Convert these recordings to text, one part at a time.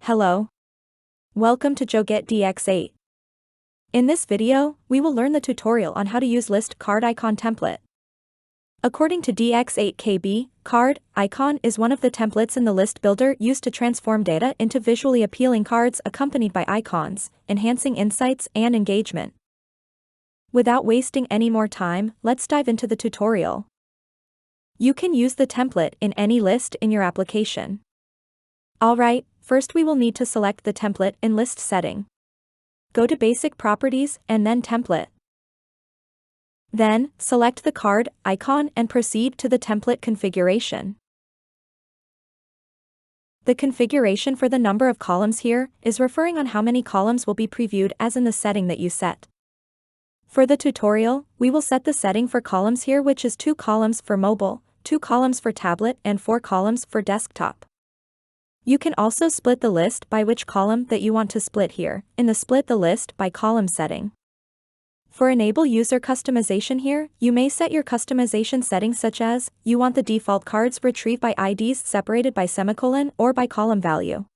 Hello. Welcome to Joget DX8. In this video, we will learn the tutorial on how to use list card icon template. According to DX8KB, card icon is one of the templates in the list builder used to transform data into visually appealing cards accompanied by icons, enhancing insights and engagement. Without wasting any more time, let's dive into the tutorial. You can use the template in any list in your application. Alright, first we will need to select the template in list setting. Go to Basic Properties and then Template. Then, select the card icon and proceed to the template configuration. The configuration for the number of columns here is referring on how many columns will be previewed as in the setting that you set. For the tutorial, we will set the setting for columns here, which is 2 columns for mobile, 2 columns for tablet and 4 columns for desktop. You can also split the list by which column that you want to split here, in the Split the List by Column setting. For Enable User Customization here, you may set your customization settings such as, you want the default cards retrieved by IDs separated by semicolon or by column value.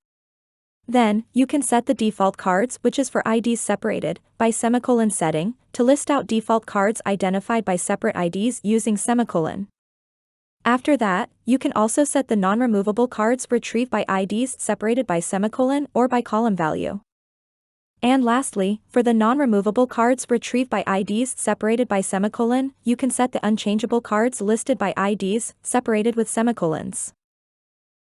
Then, you can set the default cards, which is for IDs separated by semicolon setting, to list out default cards identified by separate IDs using semicolon. After that, you can also set the non-removable cards retrieved by IDs separated by semicolon or by column value. And lastly, for the non-removable cards retrieved by IDs separated by semicolon, you can set the unchangeable cards listed by IDs separated with semicolons.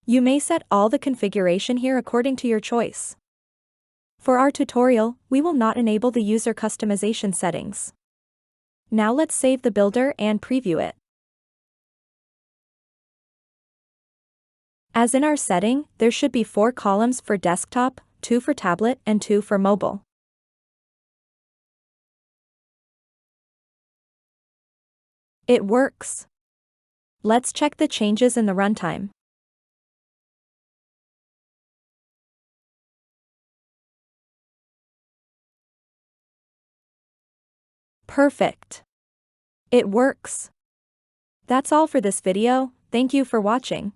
You may set all the configuration here according to your choice. For our tutorial, we will not enable the user customization settings. Now let's save the builder and preview it. As in our setting, there should be 4 columns for desktop, 2 for tablet and 2 for mobile. It works. Let's check the changes in the runtime. Perfect. It works. That's all for this video. Thank you for watching.